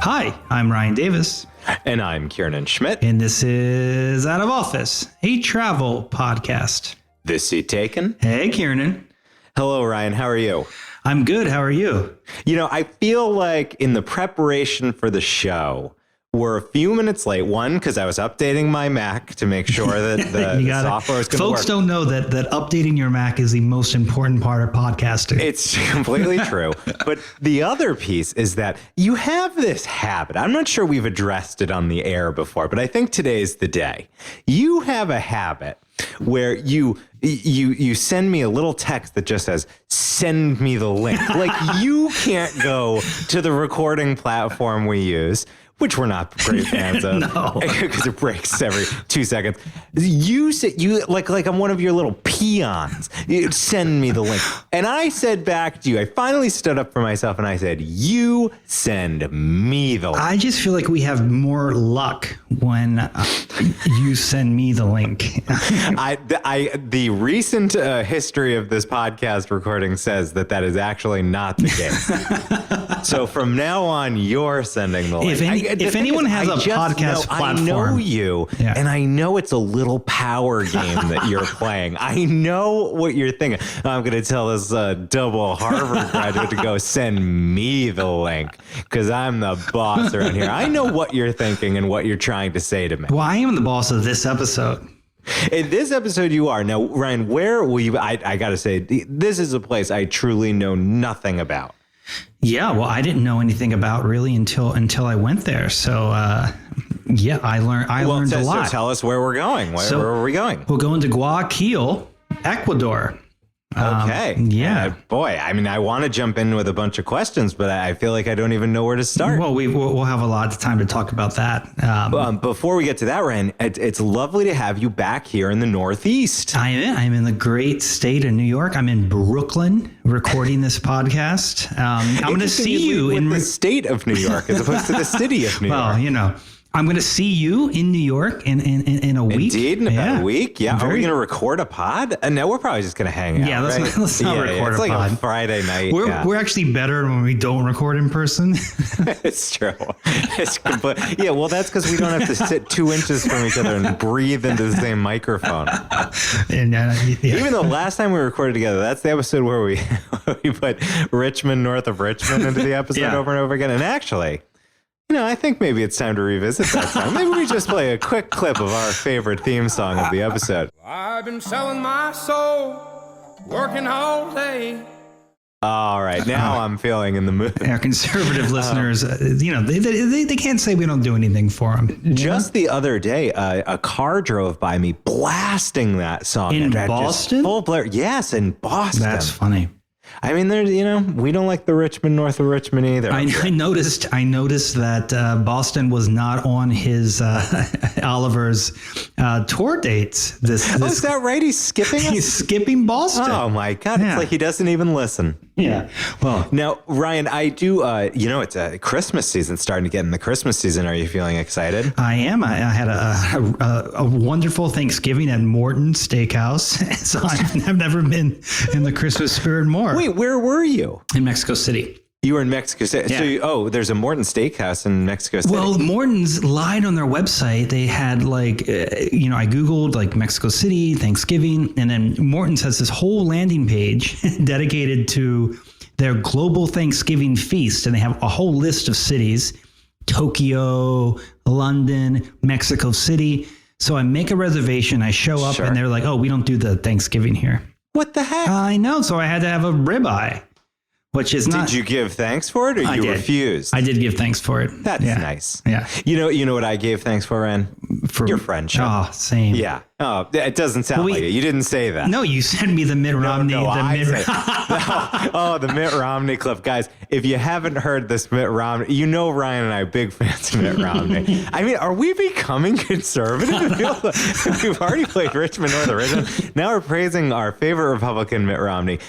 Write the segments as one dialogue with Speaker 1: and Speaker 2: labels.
Speaker 1: Hi, I'm Ryan Davis.
Speaker 2: And I'm Kiernan Schmidt.
Speaker 1: And this is Out of Office, a travel podcast.
Speaker 2: This seat taken.
Speaker 1: Hey, Kiernan.
Speaker 2: Hello, Ryan. How are you?
Speaker 1: I'm good. How are you?
Speaker 2: You know, I feel like in the preparation for the show, we're a few minutes late. One, because I was updating my Mac to make sure that the software was going to work.
Speaker 1: Folks don't know that updating your Mac is the most important part of podcasting.
Speaker 2: It's completely true. But the other piece is that you have this habit. I'm not sure we've addressed it on the air before, but I think today's the day. You have a habit where you send me a little text that just says, send me the link. Like you can't go to the recording platform we use, which we're not great fans of, because it breaks every 2 seconds. You say like I'm one of your little peons. You send me the link, and I said back to you. I finally stood up for myself, and I said, "You send me the link."
Speaker 1: I just feel like we have more luck when you send me the link.
Speaker 2: The recent history of this podcast recording says that is actually not the case. So from now on, you're sending the link.
Speaker 1: If anyone has a podcast platform,
Speaker 2: I know you, and I know it's a little power game that you're playing. I know what you're thinking. I'm going to tell this double Harvard graduate to go send me the link because I'm the boss around here. I know what you're thinking and what you're trying to say to me.
Speaker 1: Well, I am the boss of this episode.
Speaker 2: In this episode, you are. Now, Ryan, where will you? I got to say, this is a place I truly know nothing about.
Speaker 1: Yeah, well, I didn't know anything about really until I went there. So, I learned a lot.
Speaker 2: So tell us where we're going. Where are we going?
Speaker 1: We're going to Guayaquil, Ecuador.
Speaker 2: Okay.
Speaker 1: Yeah.
Speaker 2: Boy, I mean, I want to jump in with a bunch of questions, but I feel like I don't even know where to start.
Speaker 1: Well, we'll have a lot of time to talk about that.
Speaker 2: Before we get to that, Ryan, it's lovely to have you back here in the Northeast.
Speaker 1: I'm in the great state of New York. I'm in Brooklyn recording this podcast. I'm going to see you in
Speaker 2: the state of New York as opposed to the city of New York.
Speaker 1: Well, you know. I'm going to see you in New York in a week.
Speaker 2: Indeed, in about a week. Yeah. Are we going to record a pod? No, we're probably just going to hang out.
Speaker 1: Yeah, let's not record a pod.
Speaker 2: It's like a Friday night.
Speaker 1: We're actually better when we don't record in person.
Speaker 2: It's true. It's complete. Yeah, well, that's because we don't have to sit 2 inches from each other and breathe into the same microphone.
Speaker 1: And,
Speaker 2: Even though last time we recorded together, that's the episode where we put Richmond north of Richmond into the episode over and over again. And actually, I think maybe it's time to revisit that song. Maybe we just play a quick clip of our favorite theme song of the episode.
Speaker 3: I've been selling my soul, working all day.
Speaker 2: All right, now I'm feeling in the mood.
Speaker 1: Our conservative listeners, they can't say we don't do anything for them.
Speaker 2: Just the other day, a car drove by me blasting that song.
Speaker 1: In Boston?
Speaker 2: Full blare. Yes, in Boston.
Speaker 1: That's funny.
Speaker 2: I mean, we don't like the Richmond north of Richmond either.
Speaker 1: I noticed that Boston was not on his Oliver's tour dates.
Speaker 2: Is that right? He's skipping us?
Speaker 1: He's skipping Boston.
Speaker 2: Oh my God! Yeah. It's like he doesn't even listen.
Speaker 1: Yeah. Well,
Speaker 2: now, Ryan, I do. It's a Christmas season starting to get in the Christmas season. Are you feeling excited?
Speaker 1: I am. I had a wonderful Thanksgiving at Morton's Steakhouse, so I've never been in the Christmas spirit more.
Speaker 2: Wait, where were you?
Speaker 1: In Mexico City.
Speaker 2: You were in Mexico City.
Speaker 1: Yeah.
Speaker 2: So, there's a Morton Steakhouse in Mexico City.
Speaker 1: Well, Morton's lied on their website. They had I Googled Mexico City, Thanksgiving, and then Morton's has this whole landing page dedicated to their global Thanksgiving feast. And they have a whole list of cities, Tokyo, London, Mexico City. So I make a reservation. I show up and they're like, oh, we don't do the Thanksgiving here.
Speaker 2: What the heck?
Speaker 1: I know. So I had to have a ribeye, which is not.
Speaker 2: Did you give thanks for it or you refused?
Speaker 1: I did give thanks for it.
Speaker 2: That's nice.
Speaker 1: Yeah.
Speaker 2: You know what I gave thanks for, Ren? For your friendship.
Speaker 1: Oh, same.
Speaker 2: Yeah. Oh, it doesn't sound like it. You didn't say that.
Speaker 1: No, you sent me the Mitt Romney.
Speaker 2: The Mitt Romney clip. Guys, if you haven't heard this Mitt Romney, Ryan and I are big fans of Mitt Romney. I mean, are we becoming conservative? We've already played Richmond North of Richmond. Now we're praising our favorite Republican, Mitt Romney.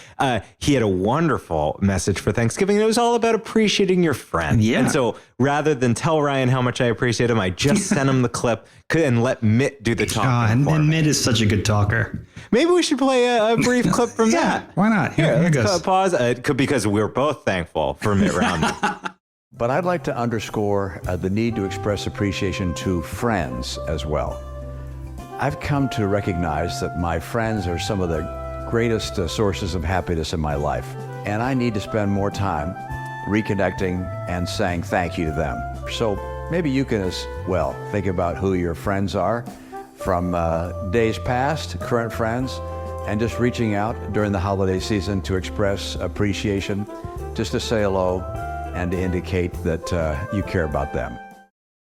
Speaker 2: He had a wonderful message for Thanksgiving. It was all about appreciating your friend.
Speaker 1: Yeah.
Speaker 2: And so rather than tell Ryan how much I appreciate him, I just sent him the clip and let Mitt do the talking.
Speaker 1: And Mitt is such a good talker.
Speaker 2: Maybe we should play a brief clip from that.
Speaker 1: Why not? Here
Speaker 2: let's
Speaker 1: goes.
Speaker 2: Pause. Because we're both thankful for Mitt Romney.
Speaker 4: But I'd like to underscore the need to express appreciation to friends as well. I've come to recognize that my friends are some of the greatest sources of happiness in my life, and I need to spend more time reconnecting and saying thank you to them. So maybe you can as well think about who your friends are from days past, current friends, and just reaching out during the holiday season to express appreciation, just to say hello and to indicate that you care about them.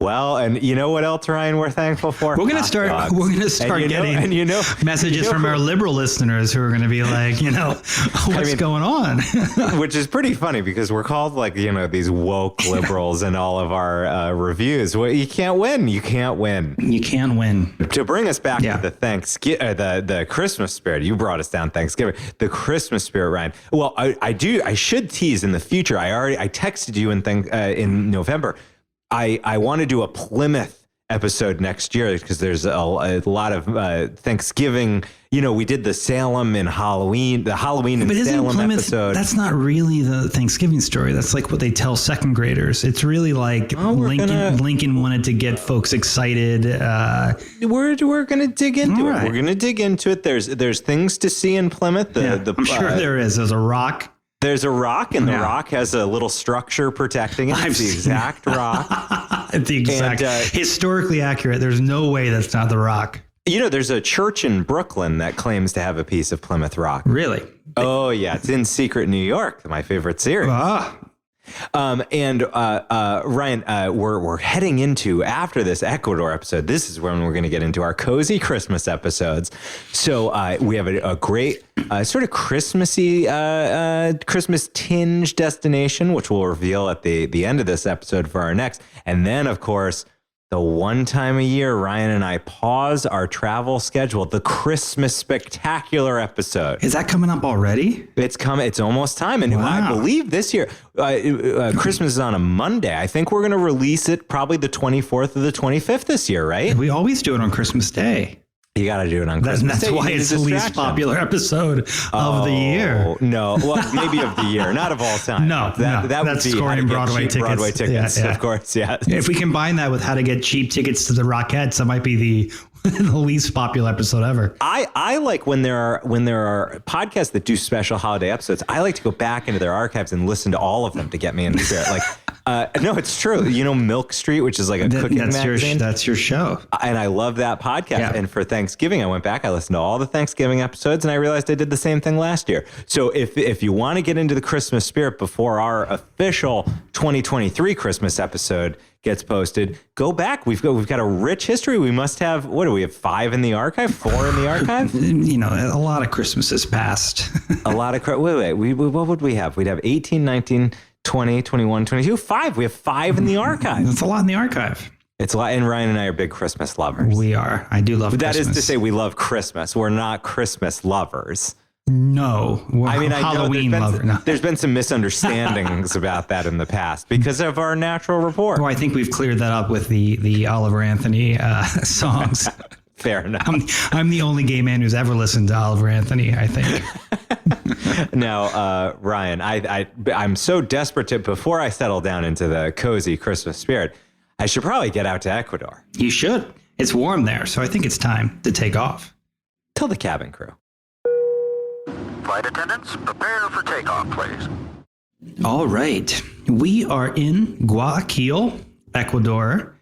Speaker 2: Well, and you know what else, Ryan, we're thankful for?
Speaker 1: We're going to start getting messages from our liberal listeners who are going to be like, what's going on?
Speaker 2: Which is pretty funny because we're called these woke liberals in all of our reviews. Well, you can't win. You can't win.
Speaker 1: You can't win.
Speaker 2: To bring us back to the the Christmas spirit, you brought us down Thanksgiving, the Christmas spirit, Ryan. Well, I should tease in the future. I texted you in November. I want to do a Plymouth episode next year because there's a lot of Thanksgiving. We did the Salem and Halloween, the Halloween and Salem Plymouth, episode.
Speaker 1: That's not really the Thanksgiving story. That's like what they tell second graders. It's really like Lincoln wanted to get folks excited.
Speaker 2: We're going to dig into it.
Speaker 1: Right.
Speaker 2: We're going to dig into it. There's things to see in Plymouth.
Speaker 1: I'm sure there is. There's a rock.
Speaker 2: There's a rock, and the rock has a little structure protecting it. It's the exact rock.
Speaker 1: The exact. Historically accurate. There's no way that's not the rock.
Speaker 2: There's a church in Brooklyn that claims to have a piece of Plymouth Rock.
Speaker 1: Really?
Speaker 2: Oh, yeah. It's in Secret New York, my favorite series. Ryan, we're heading into, after this Ecuador episode, this is when we're going to get into our cozy Christmas episodes. So we have a great sort of Christmassy, Christmas tinge destination, which we'll reveal at the end of this episode for our next. And then, of course, the one time a year, Ryan and I pause our travel schedule, the Christmas Spectacular episode.
Speaker 1: Is that coming up already?
Speaker 2: It's coming. It's almost time. And I believe this year, Christmas is on a Monday. I think we're going to release it probably the 24th or the 25th this year, right?
Speaker 1: We always do it on Christmas Day.
Speaker 2: You got to do it on Christmas Day.
Speaker 1: That's why it's the least popular episode of the year.
Speaker 2: No, well, maybe of the year, not of all time.
Speaker 1: No,
Speaker 2: that would be
Speaker 1: scoring Broadway tickets.
Speaker 2: Broadway tickets, of course, yeah.
Speaker 1: If we combine that with how to get cheap tickets to the Rockettes, that might be the least popular episode ever.
Speaker 2: I like when there are podcasts that do special holiday episodes. I like to go back into their archives and listen to all of them to get me in the spirit. No, it's true. Milk Street, which is like a cooking magazine.
Speaker 1: That's your show.
Speaker 2: And I love that podcast.
Speaker 1: Yeah.
Speaker 2: And for Thanksgiving, I went back, I listened to all the Thanksgiving episodes, and I realized I did the same thing last year. So if you want to get into the Christmas spirit before our official 2023 Christmas episode gets posted, go back. We've got a rich history. We must have, what do we have, 5 in the archive, 4 in the archive?
Speaker 1: A lot of Christmases passed.
Speaker 2: A lot of, wait, what would we have? We'd have 18, 19, 20, 21, 22, 5. We have 5 in the archive.
Speaker 1: That's a lot in the archive.
Speaker 2: It's a lot. And Ryan and I are big Christmas lovers.
Speaker 1: We are. I do love Christmas.
Speaker 2: That is to say we love Christmas. We're not Christmas lovers.
Speaker 1: No. We're Halloween lovers. No.
Speaker 2: There's been some misunderstandings about that in the past because of our natural rapport.
Speaker 1: Well, I think we've cleared that up with the Oliver Anthony songs.
Speaker 2: Fair enough.
Speaker 1: I'm the only gay man who's ever listened to Oliver Anthony, I think.
Speaker 2: Now, Ryan, I'm so desperate to, before I settle down into the cozy Christmas spirit, I should probably get out to Ecuador.
Speaker 1: You should. It's warm there, so I think it's time to take off.
Speaker 2: Tell the cabin crew.
Speaker 5: Flight attendants, prepare for takeoff, please.
Speaker 1: All right. We are in Guayaquil, Ecuador,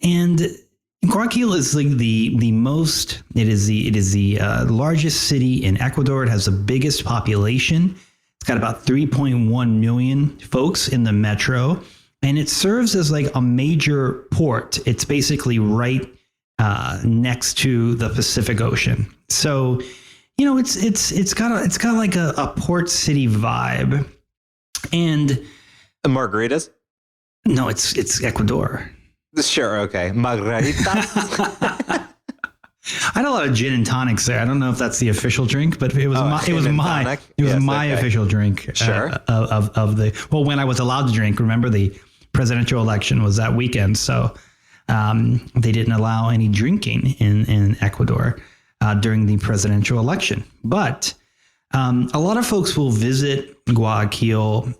Speaker 1: and Guayaquil is like the most. It is the largest city in Ecuador. It has the biggest population. It's got about 3.1 million folks in the metro, and it serves as like a major port. It's basically right next to the Pacific Ocean. So, it's got like a port city vibe. And
Speaker 2: margaritas?
Speaker 1: No, it's Ecuador.
Speaker 2: Sure. Okay. Margarita.
Speaker 1: I had a lot of gin and tonics there. I don't know if that's the official drink, but it was my official drink.
Speaker 2: Sure.
Speaker 1: When I was allowed to drink. Remember, the presidential election was that weekend, so they didn't allow any drinking in Ecuador during the presidential election. But A lot of folks will visit Guayaquil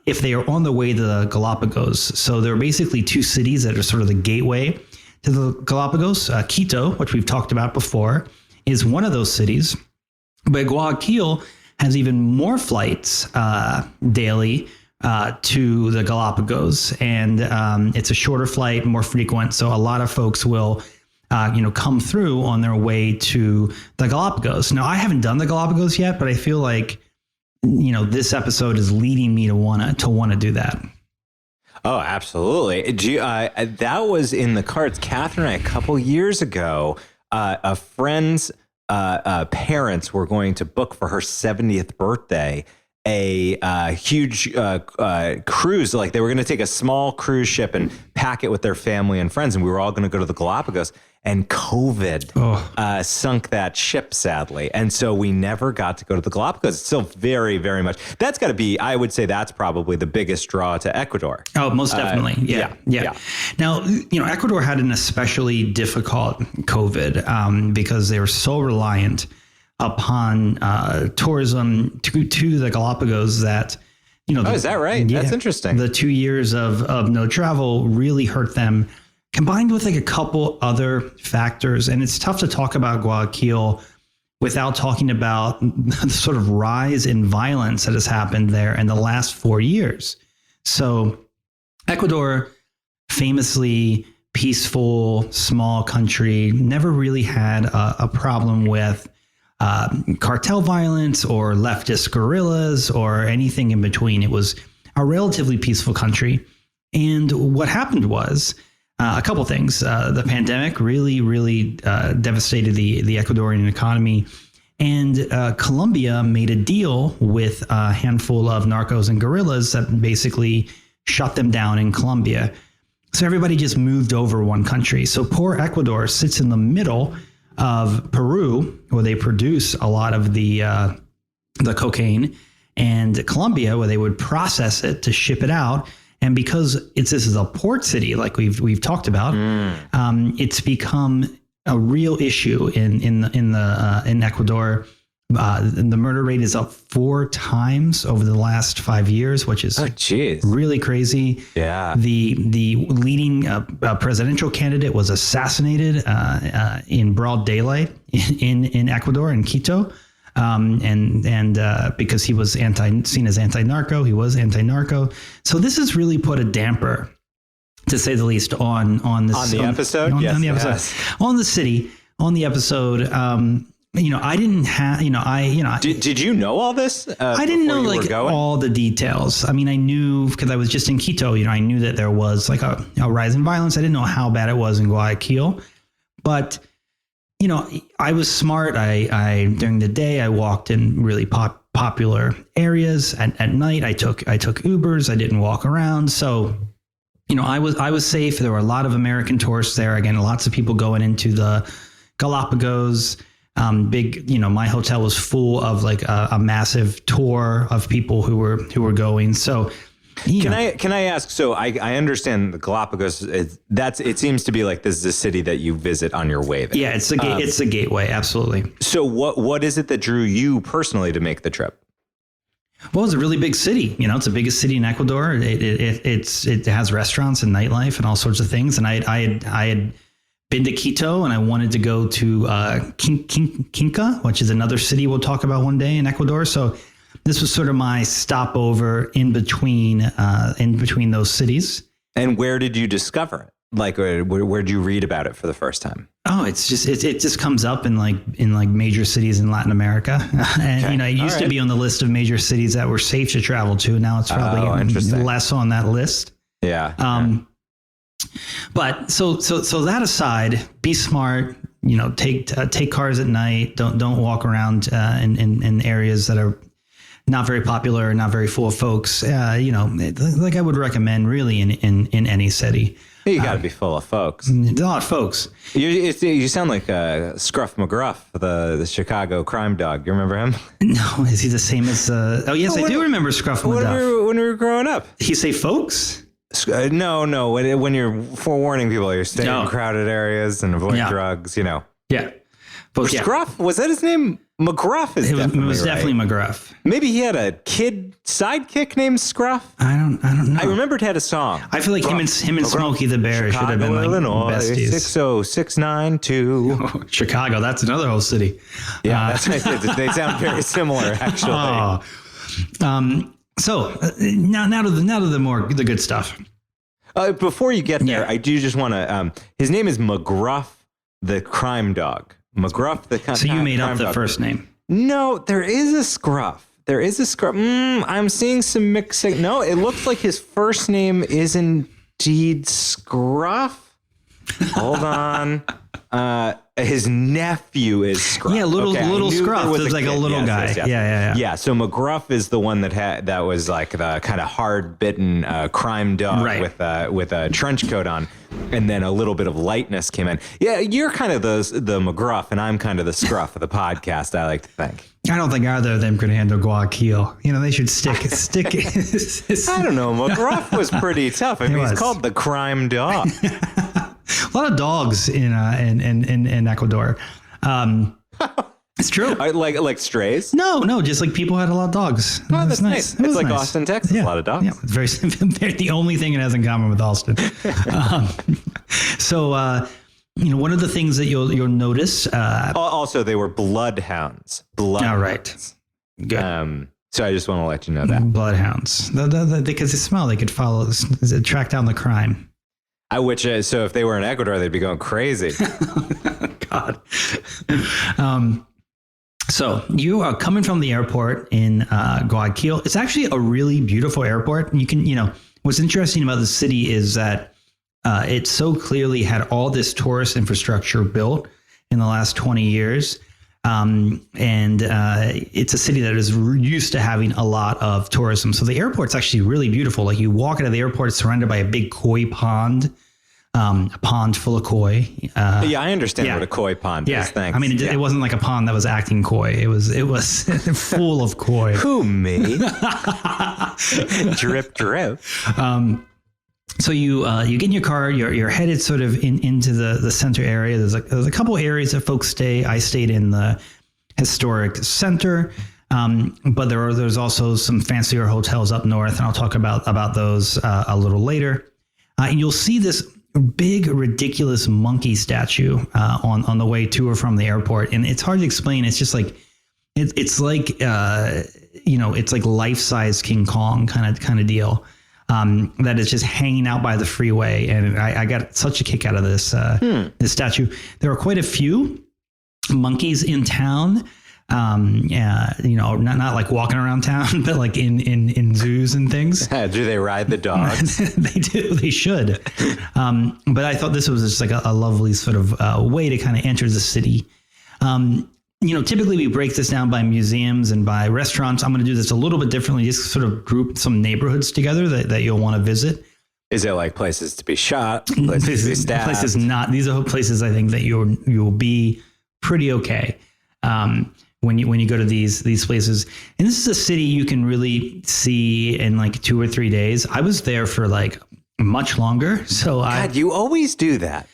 Speaker 1: if they are on the way to the Galapagos. So there are basically two cities that are sort of the gateway to the Galapagos. Quito, which we've talked about before, is one of those cities. But Guayaquil has even more flights daily to the Galapagos. And it's a shorter flight, more frequent. So a lot of folks will come through on their way to the Galapagos. Now, I haven't done the Galapagos yet, but I feel like, this episode is leading me to want to do that.
Speaker 2: Oh, absolutely. That was in the cards. Catherine and I, a couple years ago, a friend's parents were going to book for her 70th birthday a huge cruise. Like they were going to take a small cruise ship and pack it with their family and friends. And we were all going to go to the Galapagos. And COVID sunk that ship, sadly. And so we never got to go to the Galapagos. It's still very, very much. That's got to be, I would say that's probably the biggest draw to Ecuador.
Speaker 1: Oh, most definitely. Yeah. Now, Ecuador had an especially difficult COVID because they were so reliant upon tourism to the Galapagos that,
Speaker 2: is that right?
Speaker 1: Yeah,
Speaker 2: that's interesting.
Speaker 1: The 2 years of no travel really hurt them, combined with like a couple other factors. And it's tough to talk about Guayaquil without talking about the sort of rise in violence that has happened there in the last 4 years. So Ecuador, famously peaceful, small country, never really had a problem with cartel violence or leftist guerrillas or anything in between. It was a relatively peaceful country. And what happened was a couple things. The pandemic really, really devastated the Ecuadorian economy. And Colombia made a deal with a handful of narcos and guerrillas that basically shut them down in Colombia. So everybody just moved over one country. So poor Ecuador sits in the middle of Peru, where they produce a lot of the cocaine, and Colombia, where they would process it to ship it out. And because this is a port city, like we've talked about, it's become a real issue in Ecuador. The murder rate is up 4 times over the last 5 years, which is really crazy. Yeah. The leading presidential candidate was assassinated in broad daylight in Ecuador, in Quito. And because he was seen as anti-narco, he was anti-narco. So this has really put a damper, to say the least, on this
Speaker 2: on the episode.
Speaker 1: On the episode, on the city, on the episode. I didn't have,
Speaker 2: Did you know all this?
Speaker 1: I didn't know like all the details. I mean, I knew because I was just in Quito. I knew that there was like a rise in violence. I didn't know how bad it was in Guayaquil, but I was smart. I during the day I walked in really popular areas. At night I took Ubers. I didn't walk around. So, I was safe. There were a lot of American tourists there. Again, lots of people going into the Galapagos. My hotel was full of like a massive tour of people who were going. So. Can
Speaker 2: I ask? So I understand the Galapagos. It seems to be like this is a city that you visit on your way there.
Speaker 1: Yeah, it's a gateway, absolutely.
Speaker 2: So what is it that drew you personally to make the trip?
Speaker 1: Well, it's a really big city. It's the biggest city in Ecuador. It has restaurants and nightlife and all sorts of things. And I had been to Quito and I wanted to go to Quinca, which is another city we'll talk about one day in Ecuador. So this was sort of my stopover in between those cities. And
Speaker 2: where did you discover it? Like, where did you read about it for the first time?
Speaker 1: Oh, it just comes up in major cities in Latin America. And, it used to be on the list of major cities that were safe to travel to. Now it's probably less on that list.
Speaker 2: Yeah.
Speaker 1: But so that aside, be smart, take cars at night. Don't walk around in areas that are not very popular, not very full of folks. Like I would recommend really in any city.
Speaker 2: You got to be full of folks.
Speaker 1: A lot of folks.
Speaker 2: You sound like Scruff McGruff, the Chicago crime dog. You remember him?
Speaker 1: No, is he the same as? Oh, yes, I do remember Scruff McGruff.
Speaker 2: When we were growing up.
Speaker 1: He say folks?
Speaker 2: No. When you're forewarning people, you're staying in crowded areas and avoid drugs.
Speaker 1: Yeah. But yeah,
Speaker 2: Scruff? Was that his name? McGruff is
Speaker 1: it was
Speaker 2: right.
Speaker 1: definitely McGruff.
Speaker 2: Maybe he had a kid sidekick named Scruff.
Speaker 1: I don't know.
Speaker 2: I remembered he had a song.
Speaker 1: I feel like him and Smokey the Bear should have been like
Speaker 2: Illinois,
Speaker 1: besties.
Speaker 2: 60692.
Speaker 1: Chicago, that's another whole city.
Speaker 2: Yeah, that's right. They sound very similar, actually.
Speaker 1: So now to the good stuff.
Speaker 2: Before you get there,
Speaker 1: Yeah.
Speaker 2: I do just want to. His name is McGruff, the crime dog. McGruff, the
Speaker 1: So you made
Speaker 2: crime
Speaker 1: up the
Speaker 2: dog.
Speaker 1: first name.
Speaker 2: No, there is a Scruff. There is a Scruff. I'm seeing some mixing. No, it looks like his first name is indeed Scruff. Hold on. His nephew is Scruff.
Speaker 1: Yeah, little Scruff.
Speaker 2: there
Speaker 1: There's like a little guy. Yeah.
Speaker 2: Yeah, so McGruff is the one that was like the kind of hard bitten crime dog
Speaker 1: Right.
Speaker 2: with a trench coat on, and then a little bit of lightness came in. Yeah, you're kind of the McGruff, and I'm kind of the Scruff of the podcast. I like to think.
Speaker 1: I don't think either of them could handle Guayaquil. You know, they should stick.
Speaker 2: I don't know. McGruff was pretty tough. I mean, he's
Speaker 1: was.
Speaker 2: called the crime dog.
Speaker 1: A lot of dogs in Ecuador. It's true.
Speaker 2: like strays.
Speaker 1: No, just like people had a lot of dogs.
Speaker 2: Oh,
Speaker 1: It was
Speaker 2: that's nice.
Speaker 1: It
Speaker 2: It's
Speaker 1: was
Speaker 2: like
Speaker 1: nice.
Speaker 2: Austin, Texas. A lot of dogs.
Speaker 1: Yeah, it's very the only thing it has in common with Austin. So one of the things that you'll notice.
Speaker 2: Also, they were bloodhounds.
Speaker 1: All right. Good.
Speaker 2: So I just want to let you know that.
Speaker 1: Bloodhounds. Because they smell, they could track down the crime.
Speaker 2: So if they were in Ecuador, they'd be going crazy.
Speaker 1: God. So you are coming from the airport in Guayaquil. It's actually a really beautiful airport. What's interesting about the city is that it so clearly had all this tourist infrastructure built in the last 20 years. And it's a city that is used to having a lot of tourism. So the airport's actually really beautiful. Like you walk into the airport, it's surrounded by a big koi pond, a pond full of koi.
Speaker 2: Yeah, I understand
Speaker 1: yeah.
Speaker 2: what a koi pond
Speaker 1: Yeah,
Speaker 2: is. Thanks.
Speaker 1: I mean, it wasn't like a pond that was acting koi. It was full of koi.
Speaker 2: Who, me? Drip, drip.
Speaker 1: So you get in your car. You're headed sort of into the center area. There's a couple areas that folks stay. I stayed in the historic center, but there's also some fancier hotels up north, and I'll talk about those a little later. And you'll see this big, ridiculous monkey statue on the way to or from the airport, and it's hard to explain. It's just like it's like it's like life-size King Kong kind of deal. That is just hanging out by the freeway, and I got such a kick out of this this statue. There are quite a few monkeys in town. Not like walking around town, but like in zoos and things.
Speaker 2: Do they ride the dogs?
Speaker 1: They do. They should. But I thought this was just like a lovely sort of way to kind of enter the city. Typically we break this down by museums and by restaurants. I'm going to do this a little bit differently, just sort of group some neighborhoods together that you'll want to visit.
Speaker 2: Is it like places to be shot? Places to be stabbed?
Speaker 1: Places not. These are places I think that you'll be pretty okay when you go to these places. And this is a city you can really see in like 2 or 3 days. I was there for like much longer. So
Speaker 2: God, you always do that.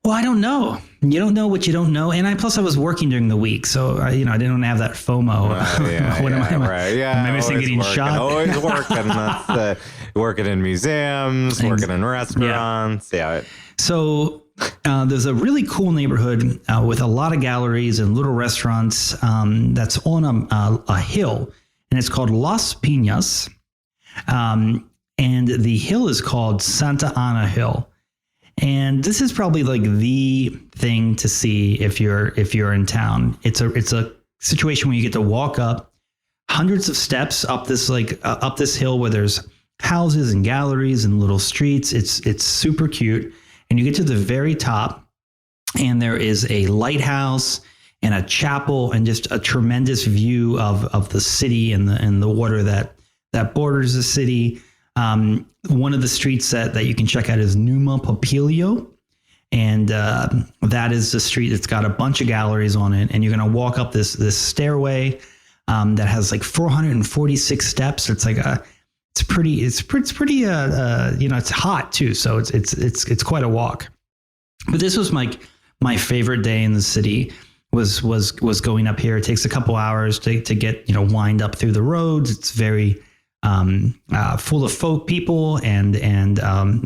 Speaker 1: Well, I don't know. You don't know what you don't know. And I was working during the week. So, I didn't have that FOMO. Am I missing getting shot?
Speaker 2: Always working. That's working in museums, working in restaurants. Yeah.
Speaker 1: So there's a really cool neighborhood with a lot of galleries and little restaurants that's on a hill. And it's called Las Piñas. And the hill is called Santa Ana Hill. And this is probably like the thing to see if you're in town. It's a situation where you get to walk up hundreds of steps up this hill where there's houses and galleries and little streets. It's super cute. And you get to the very top and there is a lighthouse and a chapel and just a tremendous view of the city and the water that borders the city. One of the streets that you can check out is Numa Papilio. And that is the street that's got a bunch of galleries on it. And you're going to walk up this stairway that has like 446 steps. It's like it's pretty, it's hot too. So it's quite a walk. But this was my favorite day in the city. was going up here. It takes a couple hours to get, wind up through the roads. It's very full of folk people and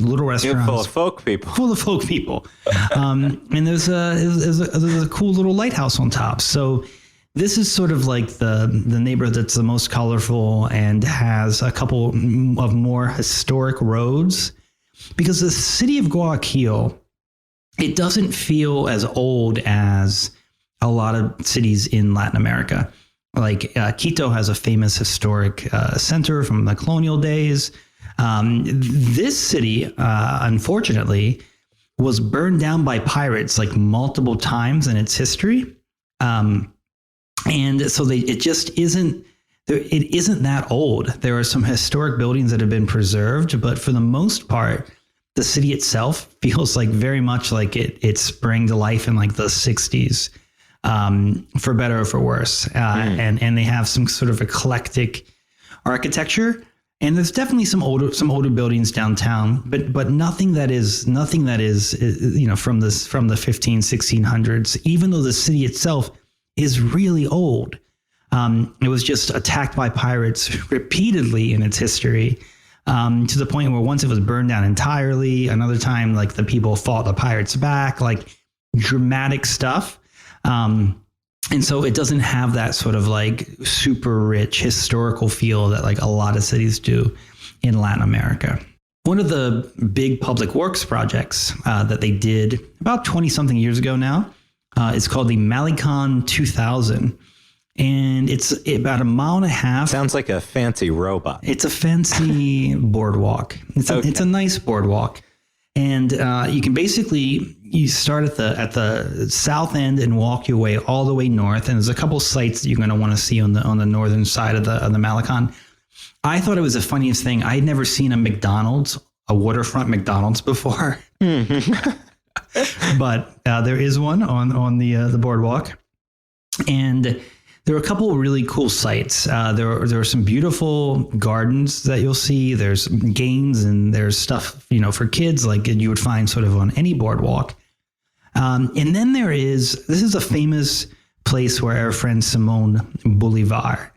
Speaker 1: little restaurants.
Speaker 2: Full of folk people.
Speaker 1: Full of folk people. And there's a cool little lighthouse on top. So this is sort of like the neighborhood that's the most colorful and has a couple of more historic roads, because the city of Guayaquil, it doesn't feel as old as a lot of cities in Latin America. Like Quito has a famous historic center from the colonial days. This city, unfortunately, was burned down by pirates like multiple times in its history. And so it just isn't that old. There are some historic buildings that have been preserved, but for the most part, the city itself feels like very much like it sprang to life in like the 60s, for better or for worse. And they have some sort of eclectic architecture. And there's definitely some older buildings downtown, but nothing that is from the 1600s, even though the city itself is really old. It was just attacked by pirates repeatedly in its history, to the point where once it was burned down entirely. Another time, like the people fought the pirates back, like dramatic stuff. And so it doesn't have that sort of like super rich historical feel that like a lot of cities do in Latin America. One of the big public works projects that they did about 20 something years ago now, it's called the Malecon 2000. And it's about 1.5 miles.
Speaker 2: Sounds like a fancy robot.
Speaker 1: It's a fancy boardwalk. It's a nice boardwalk. And you can you start at the south end and walk your way all the way north. And there's a couple sites that you're going to want to see on the northern side of the Malecon. I thought it was the funniest thing. I had never seen a waterfront McDonald's before. But there is one on the boardwalk. And there are a couple of really cool sites. There are some beautiful gardens that you'll see. There's games and there's stuff, for kids like you would find sort of on any boardwalk. And then this is a famous place where our friend Simon Bolivar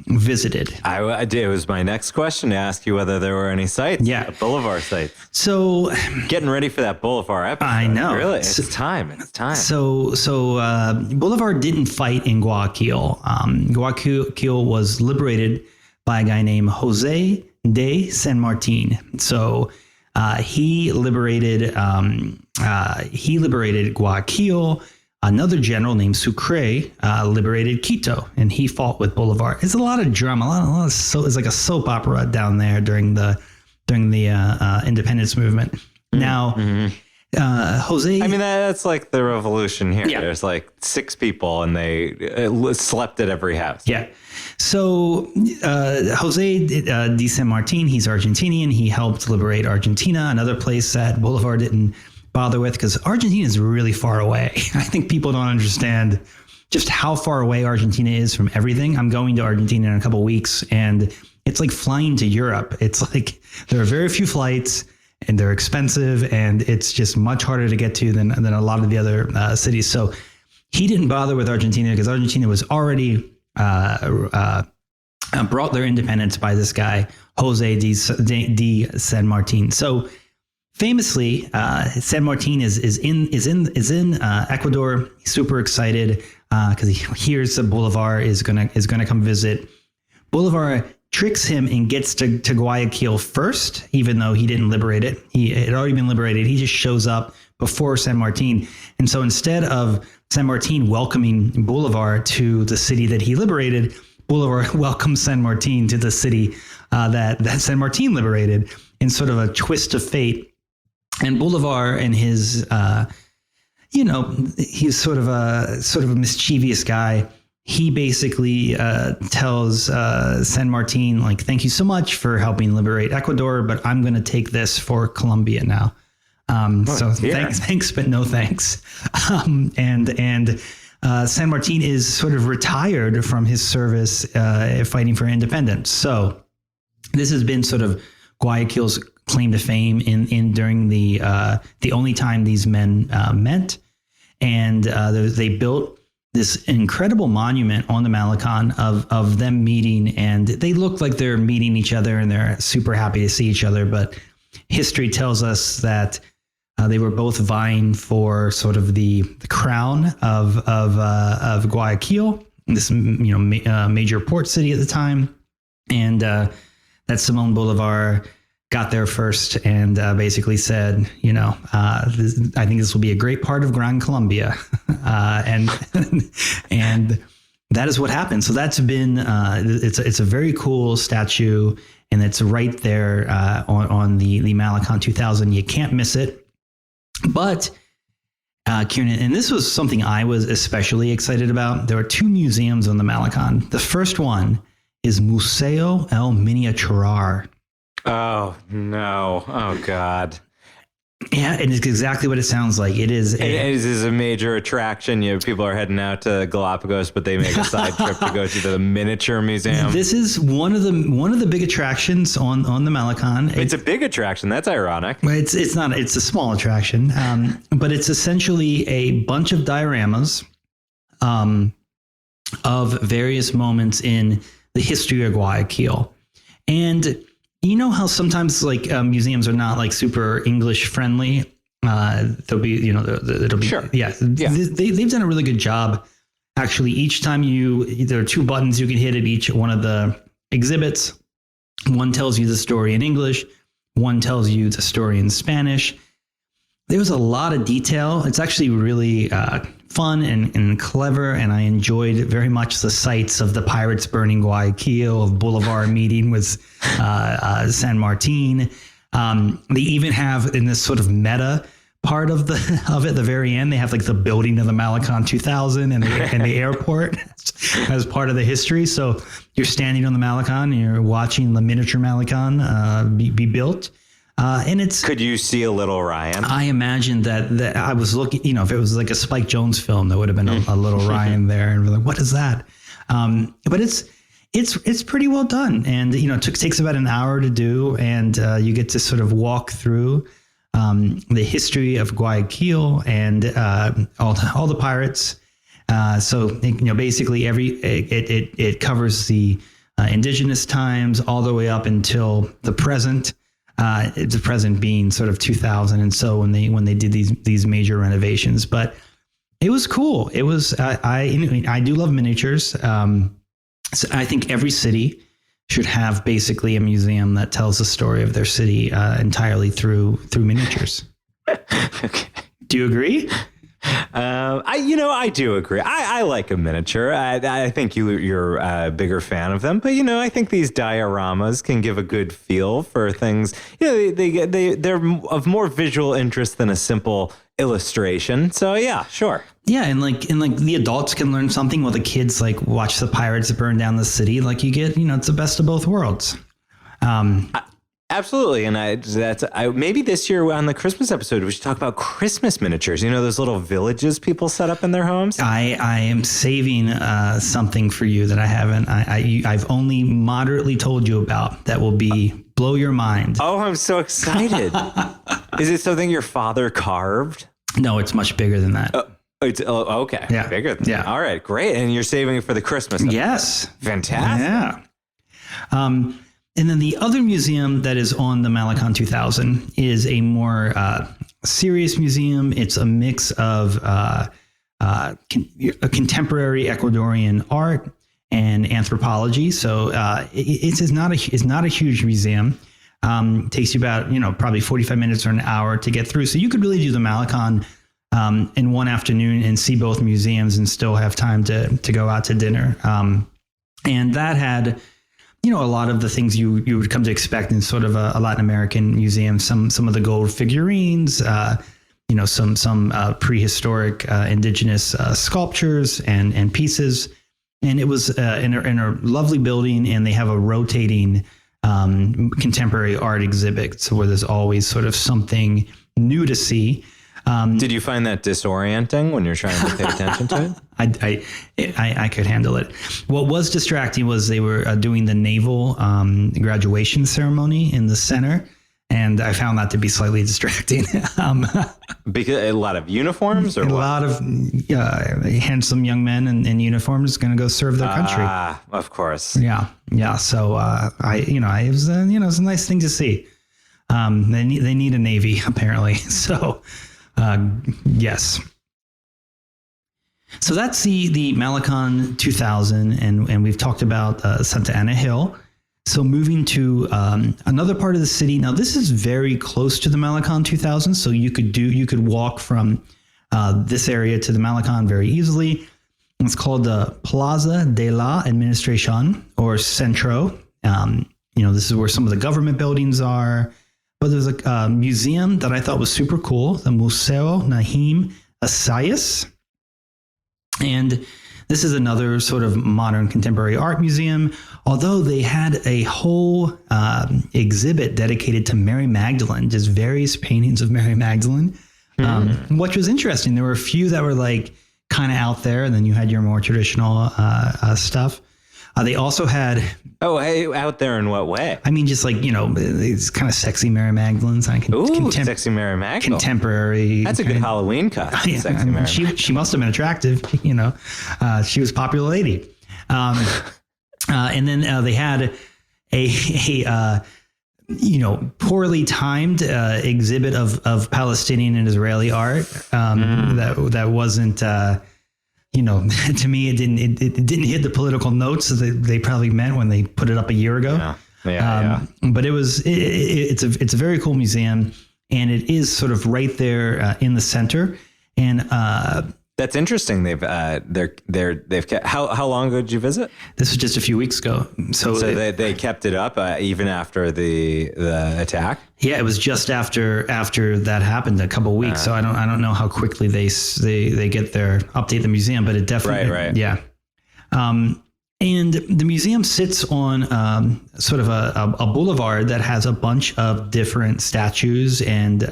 Speaker 1: visited.
Speaker 2: It was my next question to ask you whether there were any sites.
Speaker 1: Yeah.
Speaker 2: Boulevard sites.
Speaker 1: So
Speaker 2: getting ready for that Boulevard episode.
Speaker 1: I know.
Speaker 2: Really? It's time.
Speaker 1: So Bolivar didn't fight in Guayaquil. Guayaquil was liberated by a guy named Jose de San Martin. So he liberated Guayaquil. Another general named Sucre liberated Quito, and he fought with Bolivar. It's a lot of drama, it's like a soap opera down there during the independence movement. Now, Jose.
Speaker 2: I mean, that's like the revolution here.
Speaker 1: Yeah.
Speaker 2: There's like 6 people, and they slept at every house.
Speaker 1: Yeah. So Jose de San Martin, he's Argentinian. He helped liberate Argentina, another place that Bolivar didn't bother with, because Argentina is really far away. I think people don't understand just how far away Argentina is from everything. I'm going to Argentina in a couple of weeks, and it's like flying to Europe. It's like there are very few flights, and they're expensive, and it's just much harder to get to than a lot of the other cities. So he didn't bother with Argentina because Argentina was already brought their independence by this guy Jose de San Martin. So famously, San Martin is in Ecuador. He's super excited because he hears that Bolivar is gonna come visit. Bolivar tricks him and gets to Guayaquil first, even though he didn't liberate it. He had already been liberated. He just shows up before San Martin, and so instead of San Martin welcoming Bolivar to the city that he liberated, Bolivar welcomes San Martin to the city that San Martin liberated, in sort of a twist of fate. And Bolivar and his, he's sort of a mischievous guy. He basically tells San Martin, like, thank you so much for helping liberate Ecuador, but I'm going to take this for Colombia now. Thanks, but no thanks. And San Martin is sort of retired from his service fighting for independence. So this has been sort of Guayaquil's claim to fame during the only time these men met. and they built this incredible monument on the Malecon of them meeting, and they look like they're meeting each other and they're super happy to see each other. But history tells us that they were both vying for sort of the crown of Guayaquil, this major port city at the time, and that Simón Bolívar got there first and basically said, I think this will be a great part of Gran Colombia, and that is what happened. So that's been it's a very cool statue, and it's right there on the Malecon 2000. You can't miss it. But Kiernan, and this was something I was especially excited about. There are two museums on the Malecon. The first one is Museo El Miniaturar.
Speaker 2: Oh, no. Oh, God.
Speaker 1: Yeah, and it's exactly what it sounds like. It is.
Speaker 2: It is a major attraction. People are heading out to Galapagos, but they make a side trip to go to the miniature museum.
Speaker 1: This is one of the big attractions on the Malecon.
Speaker 2: It's a big attraction. That's ironic.
Speaker 1: It's not. It's a small attraction, but it's essentially a bunch of dioramas of various moments in the history of Guayaquil. And you know how sometimes museums are not super English friendly. They'll be, it'll be,
Speaker 2: sure.
Speaker 1: Yeah. They've done a really good job. Actually, each time there are two buttons you can hit at each one of the exhibits. One tells you the story in English. One tells you the story in Spanish. There was a lot of detail. It's actually really fun and clever, and I enjoyed very much the sights of the pirates burning Guayaquil, of Bolivar meeting with San Martin. They even have, in this sort of meta part of it, the very end, they have the building of the Malecon 2000 and the airport as part of the history. So you're standing on the Malecon and you're watching the miniature Malecon be built. And could
Speaker 2: you see a little Ryan?
Speaker 1: I imagine that I was looking, if it was like a Spike Jonze film, there would have been a little Ryan there, and we're like, what is that? But it's pretty well done, and it takes about an hour to do, and you get to sort of walk through the history of Guayaquil and all the pirates. So basically it covers the indigenous times all the way up until the present. The present being sort of 2000, and so when they did these major renovations, but it was cool. It was I do love miniatures. So I think every city should have basically a museum that tells the story of their city entirely through miniatures.
Speaker 2: Okay.
Speaker 1: Do you agree?
Speaker 2: I do agree. I like a miniature. I think you're a bigger fan of them, but I think these dioramas can give a good feel for things. They're of more visual interest than a simple illustration. So yeah, sure.
Speaker 1: Yeah, and the adults can learn something while the kids watch the pirates burn down the city. You get, it's the best of both worlds.
Speaker 2: Absolutely, and maybe this year on the Christmas episode we should talk about Christmas miniatures. Those little villages people set up in their homes.
Speaker 1: I am saving something for you that I haven't. I've only moderately told you about that will blow your mind.
Speaker 2: Oh, I'm so excited! Is it something your father carved?
Speaker 1: No, it's much bigger than that.
Speaker 2: Okay,
Speaker 1: yeah,
Speaker 2: bigger than that. All right, great, and you're saving it for the Christmas episode.
Speaker 1: Yes,
Speaker 2: fantastic.
Speaker 1: Yeah. And then the other museum that is on the Malecon 2000 is a more serious museum. It's a mix of contemporary Ecuadorian art and anthropology. So it's not a huge museum. Takes you about probably 45 minutes or an hour to get through. So you could really do the Malecon in one afternoon and see both museums and still have time to go out to dinner. And that had a lot of the things you would come to expect in sort of a Latin American museum. Some of the gold figurines, some prehistoric indigenous sculptures and pieces. And it was in a lovely building, and they have a rotating contemporary art exhibit, so where there's always sort of something new to see.
Speaker 2: Did you find that disorienting when you're trying to pay attention to it?
Speaker 1: I could handle it. What was distracting was they were doing the naval graduation ceremony in the center, and I found that to be slightly distracting.
Speaker 2: Because a lot of uniforms, or
Speaker 1: A
Speaker 2: what?
Speaker 1: lot of handsome young men in uniforms going to go serve their country.
Speaker 2: Ah, of course.
Speaker 1: Yeah. So it was it was a nice thing to see. They need a navy apparently. So yes. So that's the Malecon 2000, and we've talked about Santa Ana Hill. So moving to another part of the city. Now this is very close to the Malecon 2000, so you could walk from this area to the Malecon very easily. It's called the Plaza de la Administración, or Centro. This is where some of the government buildings are. But there's a museum that I thought was super cool, the Museo Nahim Assayas. And this is another sort of modern contemporary art museum, although they had a whole exhibit dedicated to Mary Magdalene, just various paintings of Mary Magdalene, which was interesting. There were a few that were like kind of out there, and then you had your more traditional stuff. They also had...
Speaker 2: Oh, hey, out there in what way?
Speaker 1: I mean, just like, it's kind of sexy Mary Magdalene's.
Speaker 2: Ooh, sexy Mary Magdalene.
Speaker 1: Contemporary.
Speaker 2: That's a good Halloween costume.
Speaker 1: Yeah,
Speaker 2: Sexy Mary
Speaker 1: she must have been attractive, she was a popular lady. And then they had a poorly timed exhibit of Palestinian and Israeli art that wasn't, to me, it didn't hit the political notes that they probably meant when they put it up a year ago.
Speaker 2: Yeah.
Speaker 1: But it's a very cool museum, and it is sort of right there in the center. And
Speaker 2: that's interesting. They've kept. How long ago did you visit?
Speaker 1: This was just a few weeks ago. So
Speaker 2: they kept it up even after the attack.
Speaker 1: Yeah, it was just after that happened, a couple of weeks. So I don't know how quickly they get their update the museum, but it definitely
Speaker 2: right.
Speaker 1: Yeah. And the museum sits on sort of a boulevard that has a bunch of different statues, and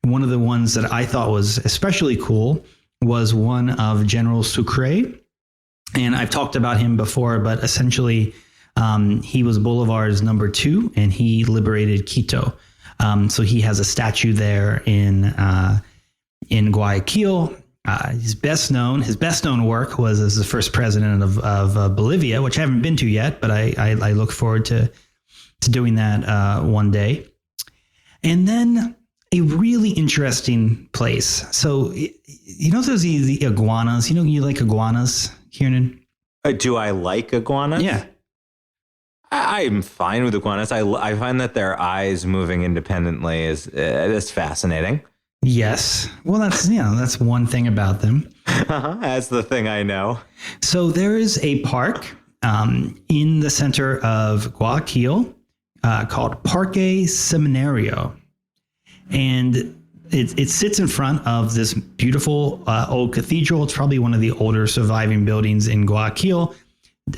Speaker 1: one of the ones that I thought was especially cool was one of General Sucre. And I've talked about him before, but essentially he was Bolivar's number 2, and he liberated Quito. So he has a statue there in Guayaquil. His best known work was as the first president of Bolivia, which I haven't been to yet, but I look forward to doing that one day. And then a really interesting place. So, there's the iguanas. You like iguanas, Kiernan?
Speaker 2: Do I like iguanas?
Speaker 1: Yeah.
Speaker 2: I'm fine with iguanas. I find that their eyes moving independently is fascinating.
Speaker 1: Yes. Well, that's one thing about them.
Speaker 2: That's the thing I know.
Speaker 1: So there is a park in the center of Guayaquil called Parque Seminario. And it sits in front of this beautiful old cathedral. It's probably one of the older surviving buildings in Guayaquil.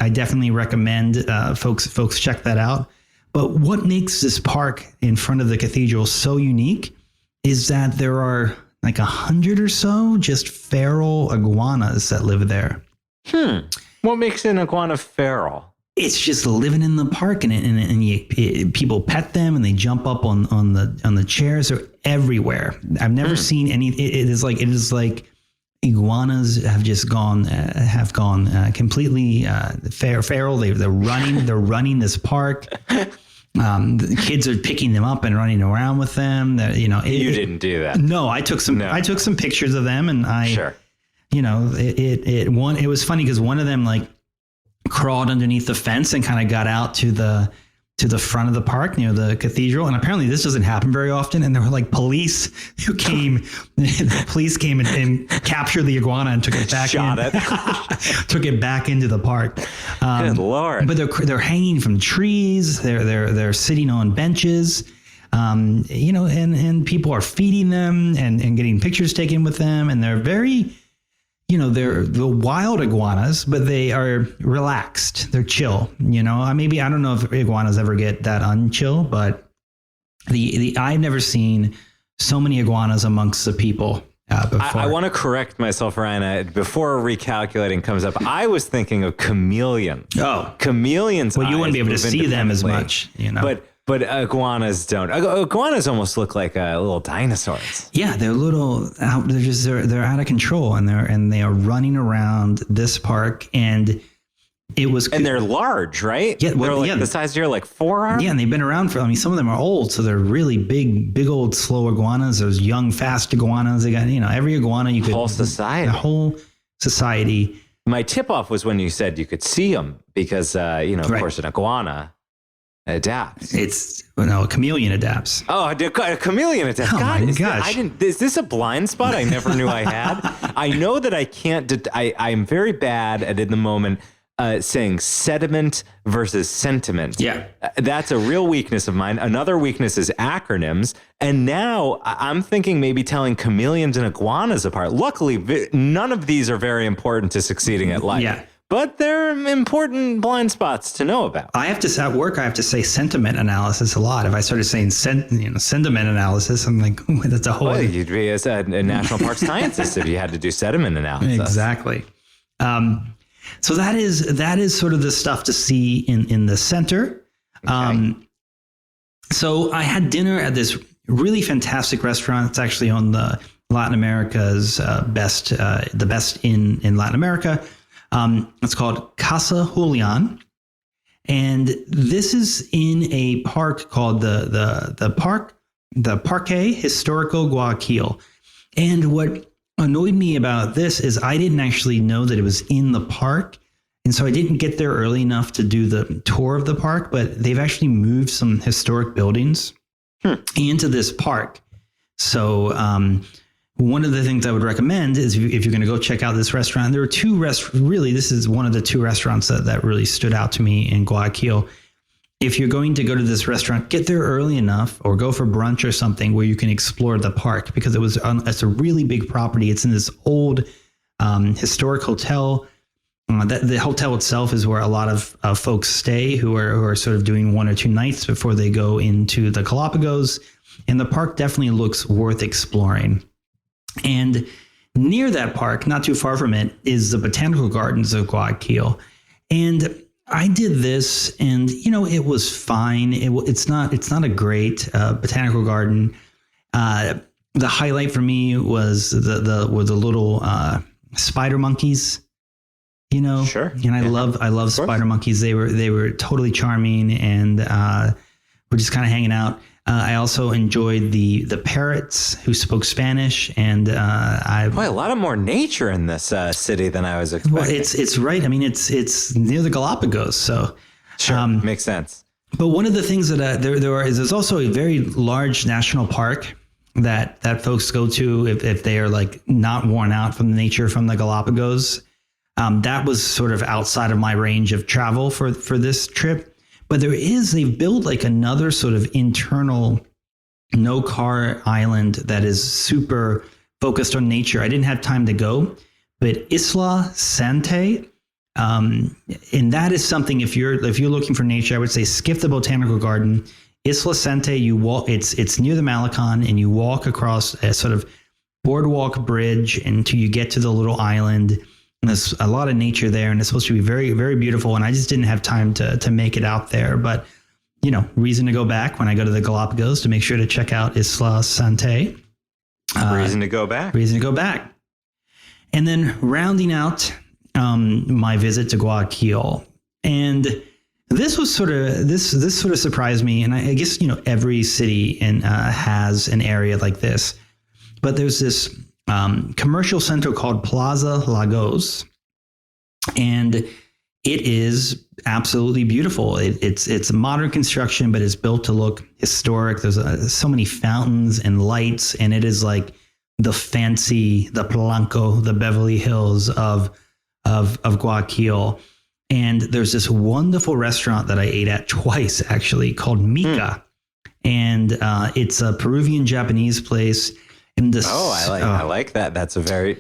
Speaker 1: I definitely recommend folks check that out. But what makes this park in front of the cathedral so unique is that there are like 100 or so just feral iguanas that live there.
Speaker 2: What makes an iguana feral?
Speaker 1: It's just living in the park, and people pet them, and they jump up on the chairs. They're everywhere. I've never seen any. It is like iguanas have gone completely feral. They're running this park. The kids are picking them up and running around with them. You didn't
Speaker 2: do that.
Speaker 1: No, I took some pictures of them, and
Speaker 2: sure.
Speaker 1: It was funny because one of them like crawled underneath the fence and kind of got out to the front of the park near the cathedral. And apparently this doesn't happen very often. And there were like police who came. The police came and captured the iguana and took it back. Took it back into the park.
Speaker 2: Good Lord!
Speaker 1: But they're hanging from trees. They're sitting on benches. And people are feeding them and getting pictures taken with them. And they're very, they're the wild iguanas, but they are relaxed. They're chill. I don't know if iguanas ever get that unchill, but I've never seen so many iguanas amongst the people before.
Speaker 2: I want to correct myself, Ryan. Before recalculating comes up, I was thinking of chameleons.
Speaker 1: Oh,
Speaker 2: chameleons.
Speaker 1: well, you wouldn't be able to see them as much,
Speaker 2: But But iguanas don't. Iguanas almost look like little dinosaurs.
Speaker 1: Yeah, they're little. They're out of control, and they are running around this park, and it was.
Speaker 2: And they're large, right?
Speaker 1: Yeah,
Speaker 2: they're like the size of your forearm.
Speaker 1: Yeah, and they've been around for. I mean, some of them are old, so they're really big old slow iguanas. There's young, fast iguanas. They got every iguana you could.
Speaker 2: Whole society.
Speaker 1: The whole society.
Speaker 2: My tip off was when you said you could see them because of course, an iguana adapts.
Speaker 1: A chameleon adapts.
Speaker 2: Oh, a chameleon adapts.
Speaker 1: Oh
Speaker 2: God,
Speaker 1: my gosh.
Speaker 2: Is this a blind spot I never knew I had? I know that I can't. I'm very bad at in the moment saying sediment versus sentiment.
Speaker 1: Yeah.
Speaker 2: That's a real weakness of mine. Another weakness is acronyms. And now I'm thinking maybe telling chameleons and iguanas apart. Luckily, none of these are very important to succeeding at life. Yeah. But they're important blind spots to know about.
Speaker 1: I have to at work. I have to say sentiment analysis a lot. If I started saying sentiment analysis, I'm like, ooh, that's a whole.
Speaker 2: Well, you'd be as a national park scientist if you had to do sediment analysis.
Speaker 1: Exactly. So that is sort of the stuff to see in the center. Okay. So I had dinner at this really fantastic restaurant. It's actually on the Latin America's the best in Latin America. It's called Casa Julian, and this is in a park called the Parque Histórico Guayaquil. And what annoyed me about this is I didn't actually know that it was in the park, and so I didn't get there early enough to do the tour of the park. But they've actually moved some historic buildings into this park. So one of the things I would recommend is if you're going to go check out this restaurant, there are two really, this is one of the two restaurants that really stood out to me in Guayaquil. If you're going to go to this restaurant, get there early enough or go for brunch or something where you can explore the park, because it's a really big property. It's in this old historic hotel. The hotel itself is where a lot of folks stay who are sort of doing 1 or 2 nights before they go into the Galapagos. And the park definitely looks worth exploring. And near that park, not too far from it, is the Botanical Gardens of Guayaquil. And I did this, and it was fine. It's not a great botanical garden. The highlight for me was the little spider monkeys.
Speaker 2: Sure.
Speaker 1: And I love spider monkeys. They were totally charming, and we're just kind of hanging out. I also enjoyed the parrots who spoke Spanish, and a
Speaker 2: lot more nature in this city than I was expecting.
Speaker 1: Well, it's right. I mean, it's near the Galapagos, so
Speaker 2: sure, makes sense.
Speaker 1: But one of the things that there's also a very large national park that folks go to if they are not worn out from the nature from the Galapagos. That was sort of outside of my range of travel for this trip. But they've built another sort of internal no-car island that is super focused on nature. I didn't have time to go, but Isla Sante, and that is something if you're looking for nature, I would say skip the botanical garden. Isla Sante, you walk. It's near the Malecon, and you walk across a sort of boardwalk bridge until you get to the little island. And there's a lot of nature there, and it's supposed to be very, very beautiful. And I just didn't have time to make it out there. But, reason to go back when I go to the Galapagos to make sure to check out Isla Sante.
Speaker 2: Reason to go back.
Speaker 1: Reason to go back. And then rounding out my visit to Guayaquil. And this was this sort of surprised me. And I guess, every city has an area like this. But there's this commercial center called Plaza Lagos, and it is absolutely beautiful. It's a modern construction, but it's built to look historic. There's so many fountains and lights, and it is like the Polanco, the Beverly Hills of Guayaquil. And there's this wonderful restaurant that I ate at twice, actually, called Mika, and it's a Peruvian Japanese place.
Speaker 2: I like that. That's very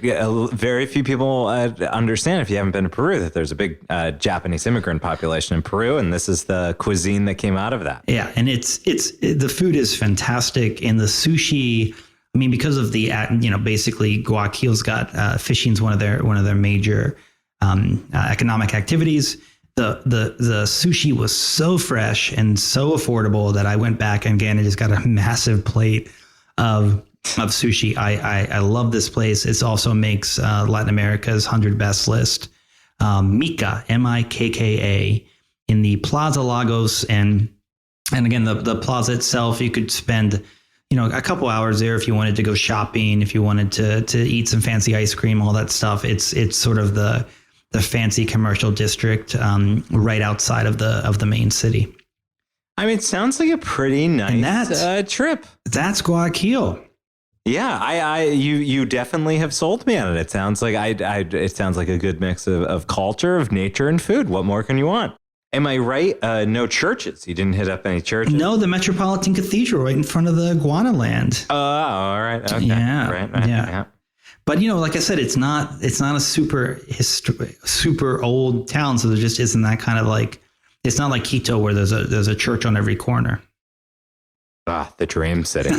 Speaker 2: few people understand, if you haven't been to Peru, that there's a big Japanese immigrant population in Peru, and this is the cuisine that came out of that.
Speaker 1: Yeah, and the food is fantastic, and the sushi. I mean, because of the basically Guayaquil's got fishing's one of their major economic activities. the sushi was so fresh and so affordable that I went back and again, I just got a massive plate of sushi. I love this place. It also makes Latin America's 100 best list. Mika, Mikka, in the Plaza Lagos, and again the plaza itself. You could spend a couple hours there if you wanted to go shopping, if you wanted to eat some fancy ice cream, all that stuff. It's sort of the fancy commercial district right outside of the main city.
Speaker 2: I mean, it sounds like a pretty nice trip.
Speaker 1: That's Guayaquil.
Speaker 2: Yeah, you definitely have sold me on it. It sounds like it sounds like a good mix of culture, of nature, and food. What more can you want? Am I right? No churches. You didn't hit up any churches?
Speaker 1: No, the Metropolitan Cathedral right in front of the iguana land.
Speaker 2: Oh, all right. Okay.
Speaker 1: Yeah.
Speaker 2: Right.
Speaker 1: Yeah. But like I said, it's not a super old town, so there just isn't that kind of like. It's not like Quito where there's a church on every corner.
Speaker 2: Ah, the dream city.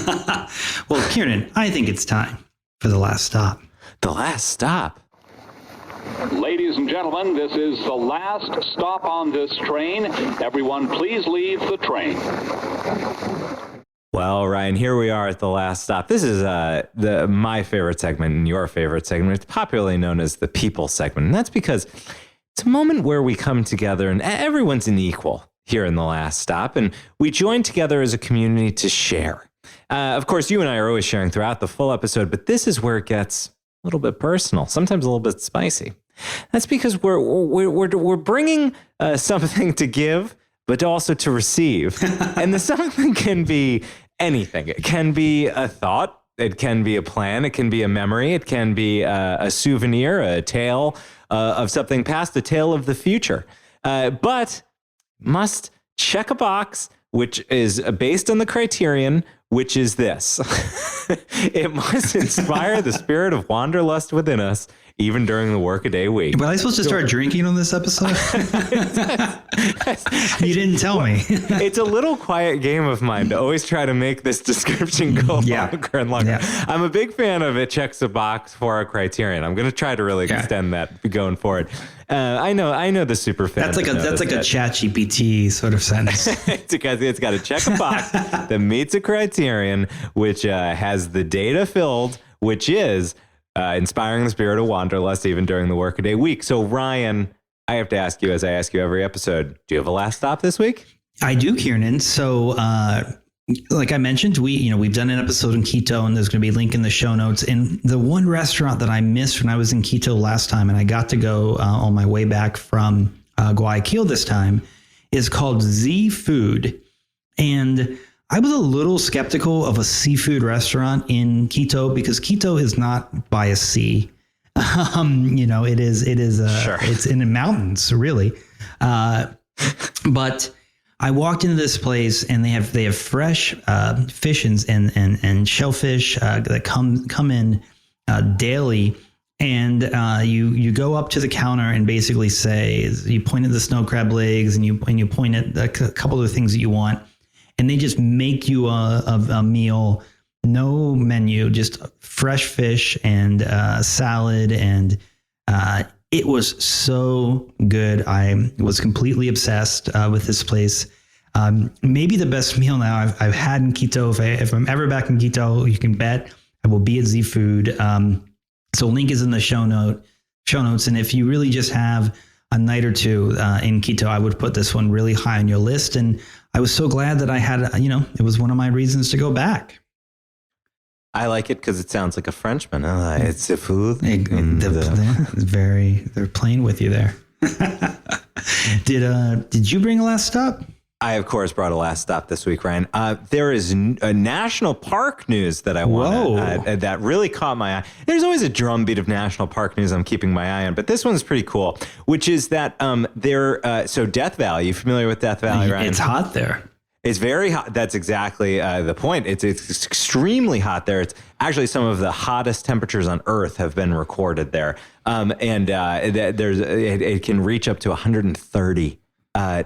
Speaker 1: Well, Kiernan, I think it's time for the last stop.
Speaker 2: The last stop.
Speaker 6: Ladies and gentlemen, this is the last stop on this train. Everyone, please leave the train.
Speaker 2: Well, Ryan, here we are at the last stop. This is my favorite segment and your favorite segment. It's popularly known as the people segment. And that's because it's a moment where we come together and everyone's an equal here in the last stop. And we join together as a community to share. Of course, you and I are always sharing throughout the full episode, but this is where it gets a little bit personal, sometimes a little bit spicy. That's because we're bringing something to give, but also to receive. And the something can be anything. It can be a thought. It can be a plan. It can be a memory. It can be a souvenir, a tale of something past, a tale of the future. But must check a box, which is based on the criterion, which is this. It must inspire the spirit of wanderlust within us, even during the workaday week.
Speaker 1: But I supposed to start drinking on this episode? You didn't tell me.
Speaker 2: It's a little quiet game of mine to always try to make this description go longer and longer. Yeah. I'm a big fan of it checks a box for a criterion. I'm going to try to really extend that going forward. I know the super fan.
Speaker 1: That's like a ChatGPT sort of sentence.
Speaker 2: It's got to check a box that meets a criterion, which has the data filled, which is inspiring the spirit of wanderlust even during the workaday week. So Ryan, I have to ask you, as I ask you every episode, do you have a last stop this week?
Speaker 1: I do, Kiernan. So like I mentioned, we've done an episode in Quito, and there's going to be a link in the show notes. And the one restaurant that I missed when I was in Quito last time, and I got to go on my way back from Guayaquil this time, is called Z Food. And I was a little skeptical of a seafood restaurant in Quito because Quito is not by a sea. It is sure. It's in the mountains, really. But I walked into this place and they have fresh fish and shellfish that come in daily. And you go up to the counter and basically say, you point at the snow crab legs and you point at a couple of the things that you want. And they just make you a meal, no menu, just fresh fish and salad. And it was so good. I was completely obsessed with this place. Maybe the best meal now I've had in Quito. If I'm ever back in Quito, you can bet I will be at Z Food. So link is in the show notes. And if you really just have a night or two in Quito, I would put this one really high on your list. And I was so glad that I had, it was one of my reasons to go back.
Speaker 2: I like it because it sounds like a Frenchman. It's a food.
Speaker 1: They're playing with you there. Did you bring a last stop?
Speaker 2: I, of course, brought a last stop this week, Ryan. There is a national park news that I want that really caught my eye. There's always a drumbeat of national park news I'm keeping my eye on, but this one's pretty cool, which is that so Death Valley, you familiar with Death Valley, Ryan?
Speaker 1: It's hot there.
Speaker 2: It's very hot. That's exactly the point. It's extremely hot there. It's actually some of the hottest temperatures on Earth have been recorded there. It can reach up to 130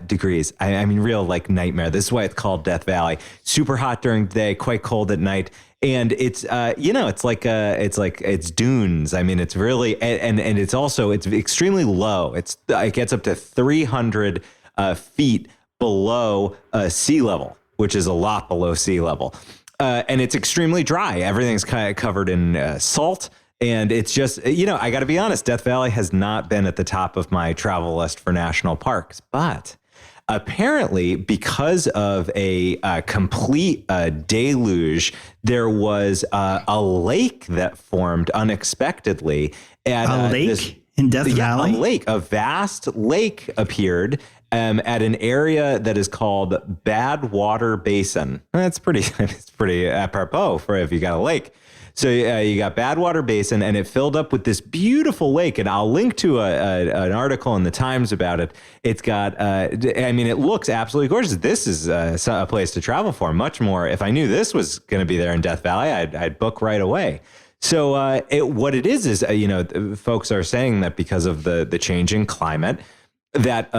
Speaker 2: degrees. I mean, real like nightmare. This is why it's called Death Valley. Super hot during the day, quite cold at night. And it's, it's dunes. I mean, it's really, and it's also, it's extremely low. It gets up to 300 feet below sea level, which is a lot below sea level. And it's extremely dry. Everything's kind of covered in salt. And it's just, I got to be honest, Death Valley has not been at the top of my travel list for national parks. But apparently, because of a complete deluge, there was a lake that formed unexpectedly. At,
Speaker 1: a lake in Death Valley?
Speaker 2: A lake, a vast lake appeared at an area that is called Badwater Basin. It's pretty apropos for if you got a lake. So you got Badwater Basin, and it filled up with this beautiful lake. And I'll link to an article in the Times about it. It's got, it looks absolutely gorgeous. This is a place to travel for. Much more. If I knew this was going to be there in Death Valley, I'd book right away. So what it is, folks are saying that because of the changing climate, that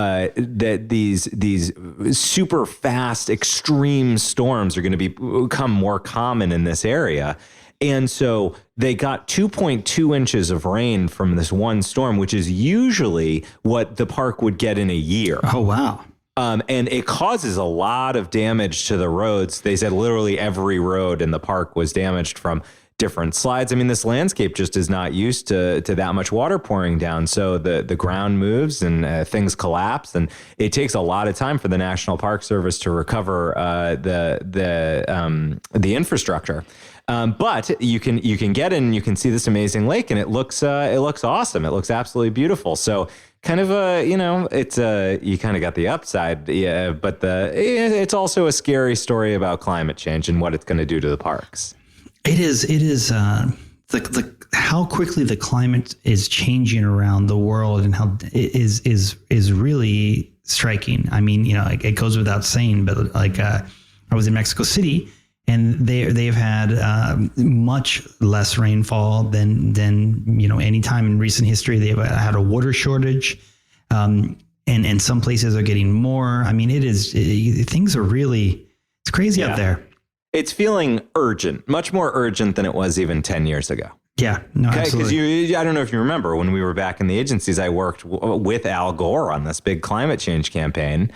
Speaker 2: these super fast extreme storms are going to become more common in this area. And so they got 2.2 inches of rain from this one storm, which is usually what the park would get in a year.
Speaker 1: Oh, wow.
Speaker 2: And it causes a lot of damage to the roads. They said literally every road in the park was damaged from different slides. I mean, this landscape just is not used to that much water pouring down. So the ground moves and things collapse, and it takes a lot of time for the National Park Service to recover the infrastructure. But you can get in, you can see this amazing lake, and it looks awesome. It looks absolutely beautiful. So kind of you kind of got the upside, yeah, but it's also a scary story about climate change and what it's going to do to the parks.
Speaker 1: It is the how quickly the climate is changing around the world, and how it is really striking. I mean, it goes without saying, but I was in Mexico City, and they've had much less rainfall than any time in recent history. They've had a water shortage, and some places are getting more. I mean, things are really, it's crazy out there.
Speaker 2: It's feeling urgent, much more urgent than it was even 10 years ago.
Speaker 1: Yeah, no, absolutely.
Speaker 2: Because I don't know if you remember when we were back in the agencies, I worked with Al Gore on this big climate change campaign.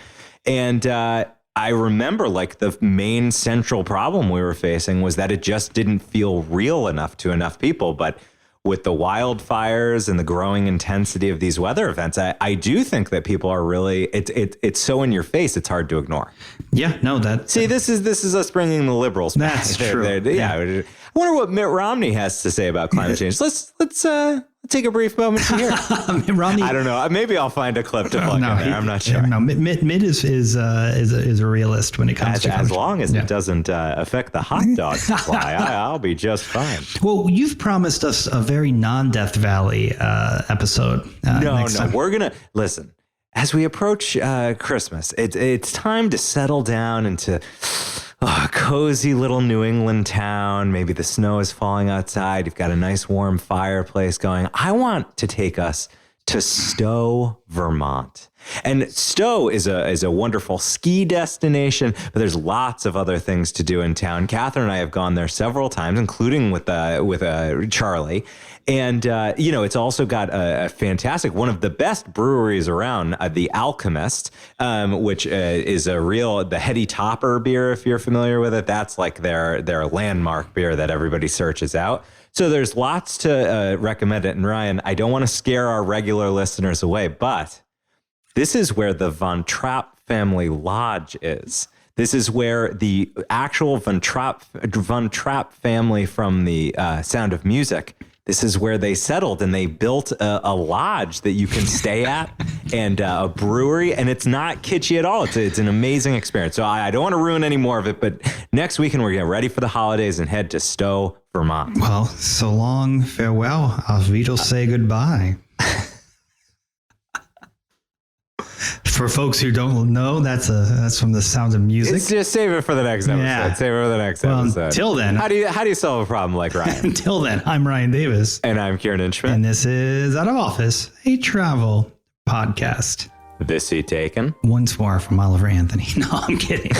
Speaker 2: And I remember the main central problem we were facing was that it just didn't feel real enough to enough people. But with the wildfires and the growing intensity of these weather events, I do think that people are really, it's so in your face, it's hard to ignore.
Speaker 1: Yeah, no,
Speaker 2: this is us bringing the liberals back.
Speaker 1: That's true.
Speaker 2: Yeah. I wonder what Mitt Romney has to say about climate change. Let's take a brief moment to hear.
Speaker 1: Mitt Romney.
Speaker 2: I don't know. Maybe I'll find a clip to plug in there. I'm not sure.
Speaker 1: No, Mitt is a realist when it comes to
Speaker 2: as long as it doesn't affect the hot dog supply. I'll be just fine.
Speaker 1: Well, you've promised us a very non-Death Valley episode.
Speaker 2: No, we're gonna listen. As we approach Christmas, it's time to settle down into a cozy little New England town. Maybe the snow is falling outside. You've got a nice warm fireplace going. I want to take us to Stowe, Vermont. And Stowe is a wonderful ski destination, but there's lots of other things to do in town. Catherine and I have gone there several times, including with Charlie. And, it's also got a fantastic, one of the best breweries around, The Alchemist, which is the Heady Topper beer, if you're familiar with it. That's like their landmark beer that everybody searches out. So there's lots to recommend it. And Ryan, I don't want to scare our regular listeners away, but this is where the Von Trapp family lodge is. This is where the actual Von Trapp family from the Sound of Music, this is where they settled, and they built a lodge that you can stay at and a brewery, and it's not kitschy at all. It's an amazing experience. So I don't want to ruin any more of it, but next weekend we're getting ready for the holidays and head to Stowe, Vermont.
Speaker 1: Well, so long, farewell. Auf Wiedersehen, say goodbye. For folks who don't know, that's from the Sound of Music.
Speaker 2: It's just save it for the next episode.
Speaker 1: Yeah.
Speaker 2: Save it for the next episode.
Speaker 1: Until then,
Speaker 2: how do you solve a problem like Ryan?
Speaker 1: Until then, I'm Ryan Davis,
Speaker 2: and I'm Kiernan Schmidt,
Speaker 1: and this is Out of Office, a travel podcast.
Speaker 2: This seat taken.
Speaker 1: Once more from Oliver Anthony. No, I'm kidding.